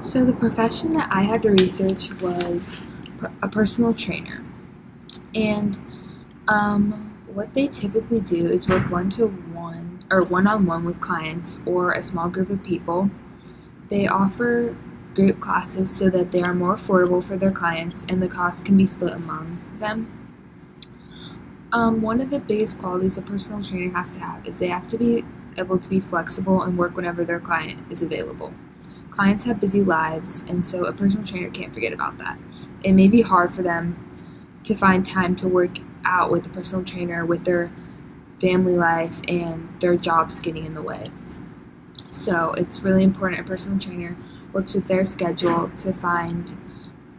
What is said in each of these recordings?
So the profession that I had to research was a personal trainer. And what they typically do is work one to one or one on one with clients or a small group of people. They offer group classes so that they are more affordable for their clients and the cost can be split among them. One of the biggest qualities a personal trainer has to have is they have to be able to be flexible and work whenever their client is available. Clients have busy lives, and so a personal trainer can't forget about that. It may be hard for them to find time to work out with a personal trainer with their family life and their jobs getting in the way. So it's really important a personal trainer works with their schedule to find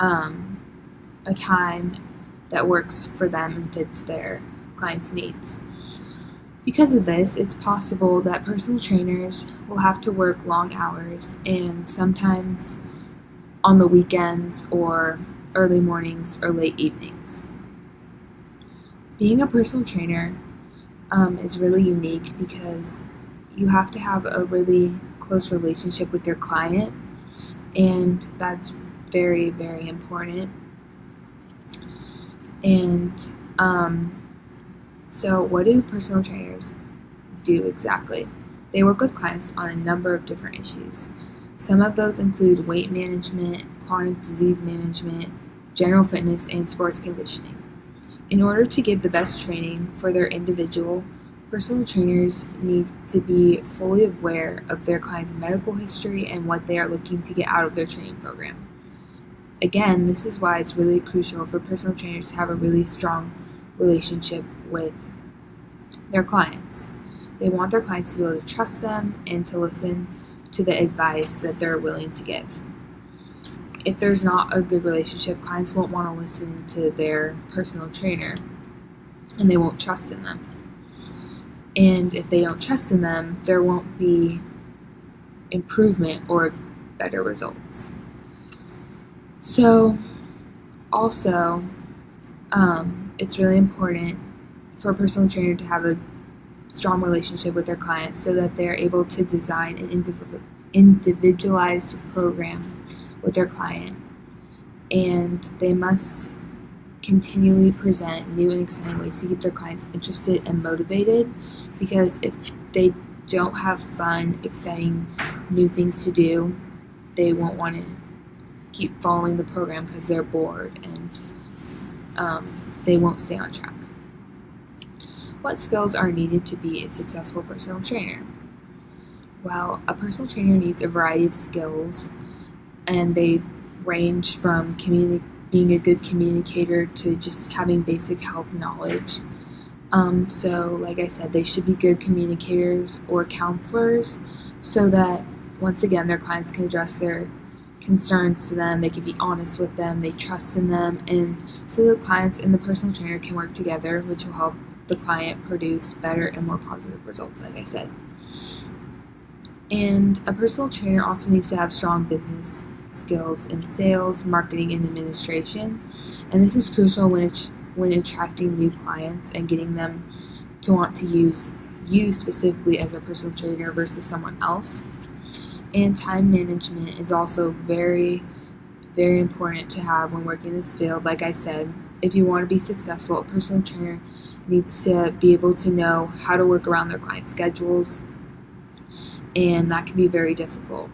a time that works for them and fits their clients' needs. Because of this, it's possible that personal trainers will have to work long hours and sometimes on the weekends or early mornings or late evenings. Being a personal trainer is really unique because you have to have a really close relationship with your client, and that's very, very important. And so, what do personal trainers do exactly? They work with clients on a number of different issues. Some of those include weight management, chronic disease management, general fitness, and sports conditioning. In order to give the best training for their individual, personal trainers need to be fully aware of their client's medical history and what they are looking to get out of their training program. Again, this is why it's really crucial for personal trainers to have a really strong relationship with their clients. They want their clients to be able to trust them and to listen to the advice that they're willing to give. If there's not a good relationship, clients won't want to listen to their personal trainer and they won't trust in them. And if they don't trust in them, there won't be improvement or better results. So, also, it's really important for a personal trainer to have a strong relationship with their clients so that they're able to design an individualized program with their client. And they must continually present new and exciting ways to keep their clients interested and motivated, because if they don't have fun, exciting new things to do, they won't want to keep following the program because they're bored and they won't stay on track. What skills are needed to be a successful personal trainer? Well, a personal trainer needs a variety of skills, and they range from being a good communicator to just having basic health knowledge. So, like I said, they should be good communicators or counselors so that, once again, their clients can address their concerns to them, they can be honest with them, they trust in them, and so the clients and the personal trainer can work together, which will help the client produce better and more positive results, like I said. And a personal trainer also needs to have strong business skills in sales, marketing, and administration, and this is crucial when attracting new clients and getting them to want to use you specifically as a personal trainer versus someone else. And time management is also very, very important to have when working in this field. Like I said, if you want to be successful, a personal trainer needs to be able to know how to work around their clients' schedules, and that can be very difficult.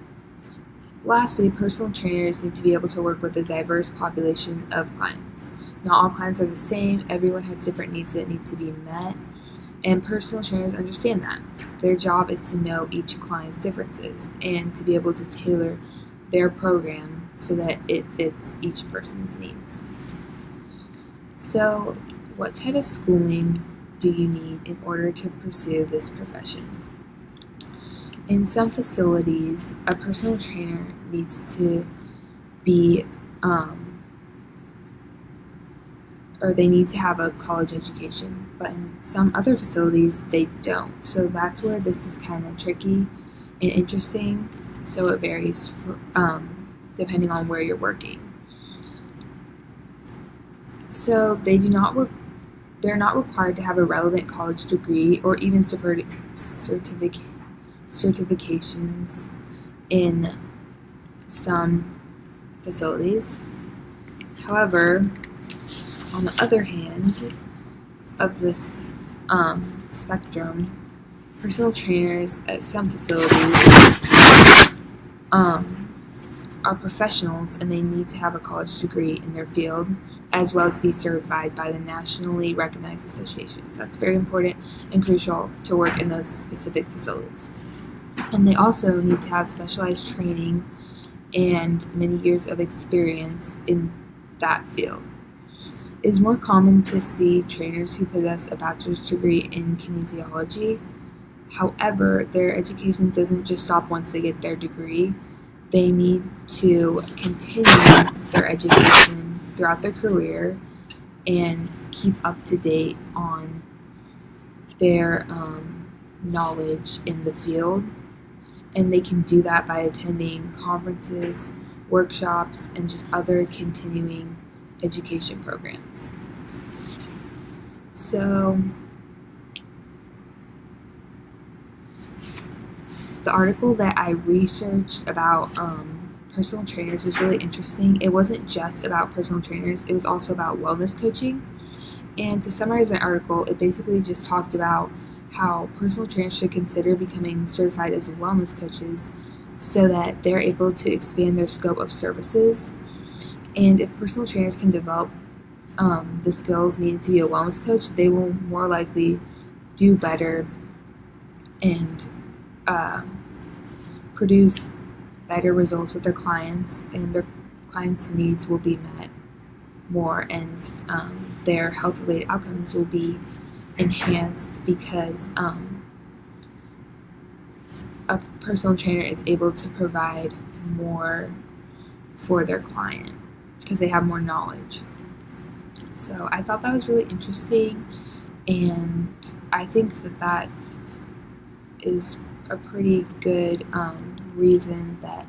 Lastly, personal trainers need to be able to work with a diverse population of clients. Not all clients are the same, everyone has different needs that need to be met, and personal trainers understand that. Their job is to know each client's differences and to be able to tailor their program so that it fits each person's needs. So, what type of schooling do you need in order to pursue this profession? In some facilities, a personal trainer needs to be, or they need to have a college education, but in some other facilities, they don't. So that's where this is kind of tricky and interesting. So it varies depending on where you're working. So they're not required to have a relevant college degree or even certifications in some facilities. However, on the other hand of this spectrum, personal trainers at some facilities are professionals, and they need to have a college degree in their field, as well as be certified by the nationally recognized association. That's very important and crucial to work in those specific facilities. And they also need to have specialized training and many years of experience in that field. It is more common to see trainers who possess a bachelor's degree in kinesiology. However, their education doesn't just stop once they get their degree. They need to continue their education throughout their career and keep up to date on their knowledge in the field. And they can do that by attending conferences, workshops, and just other continuing education programs. So, the article that I researched about personal trainers was really interesting. It wasn't just about personal trainers, it was also about wellness coaching. And to summarize my article, it basically just talked about how personal trainers should consider becoming certified as wellness coaches so that they're able to expand their scope of services. And if personal trainers can develop the skills needed to be a wellness coach, they will more likely do better and produce better results with their clients, and their clients' needs will be met more, and their health-related outcomes will be enhanced because a personal trainer is able to provide more for their client because they have more knowledge. So I thought that was really interesting, and I think that is a pretty good reason that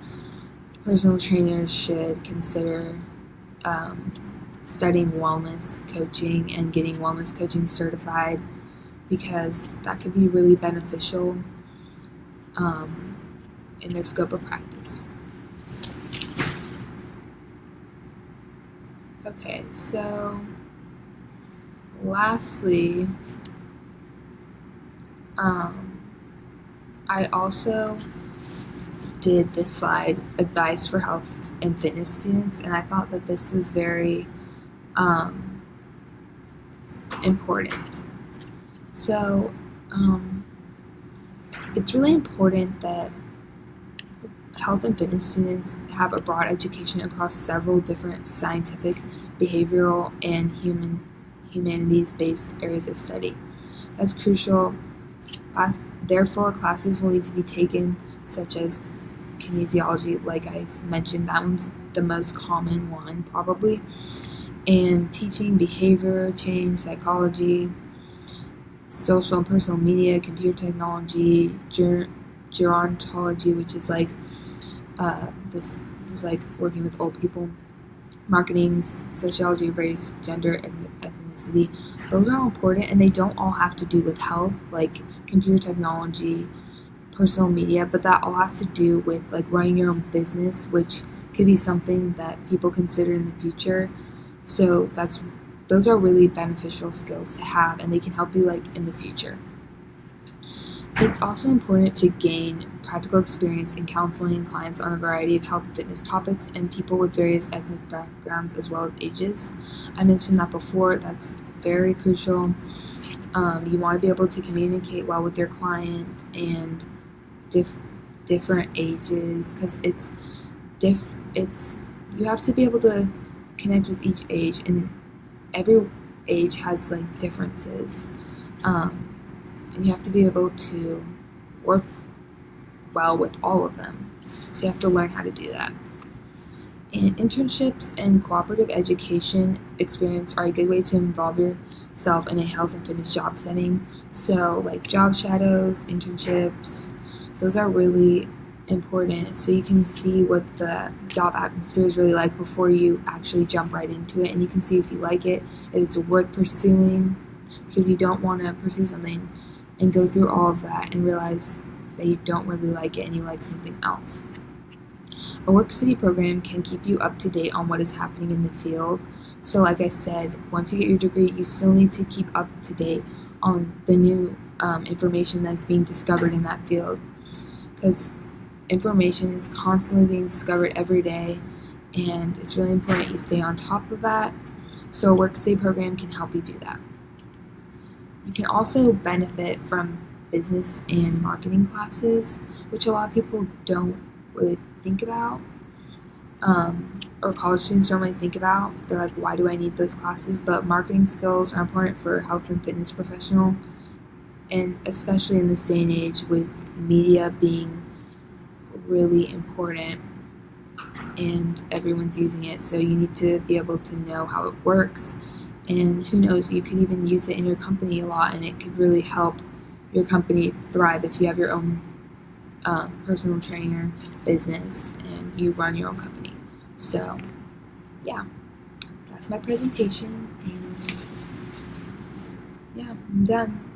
personal trainers should consider studying wellness coaching and getting wellness coaching certified, because that could be really beneficial in their scope of practice. Okay, so lastly, I also did this slide, advice for health and fitness students, and I thought that this was very important. So it's really important that health and fitness students have a broad education across several different scientific, behavioral, and humanities-based areas of study. That's crucial. Therefore, classes will need to be taken, such as kinesiology, like I mentioned, that one's the most common one probably, and teaching behavior change, psychology, social and personal media, computer technology, gerontology, which is like this is like working with old people, marketing, sociology, race, gender, and ethnicity. Those are all important, and they don't all have to do with health, like computer technology, personal media, but that all has to do with like running your own business, which could be something that people consider in the future. So those are really beneficial skills to have, and they can help you like in the future. It's also important to gain practical experience in counseling clients on a variety of health and fitness topics and people with various ethnic backgrounds as well as ages. I mentioned that before. That's very crucial. You want to be able to communicate well with your client and different ages, because you have to be able to connect with each age, and every age has like differences, and you have to be able to work well with all of them, so you have to learn how to do that. And internships and cooperative education experience are a good way to involve yourself in a health and fitness job setting. So like job shadows, internships, those are really important, so you can see what the job atmosphere is really like before you actually jump right into it, and you can see if you like it, if it's worth pursuing, because you don't want to pursue something and go through all of that and realize that you don't really like it and you like something else. A work study program can keep you up to date on what is happening in the field. So like I said, once you get your degree, you still need to keep up to date on the new information that's being discovered in that field, because information is constantly being discovered every day, and it's really important you stay on top of that. So a work study program can help you do that. You can also benefit from business and marketing classes, which a lot of people don't really think about, or college students don't really think about. They're like, why do I need those classes? But marketing skills are important for a health and fitness professional, and especially in this day and age with media being really important and everyone's using it, so you need to be able to know how it works. And who knows, you could even use it in your company a lot, and it could really help your company thrive if you have your own personal trainer business and you run your own company. So yeah, that's my presentation, and yeah, I'm done.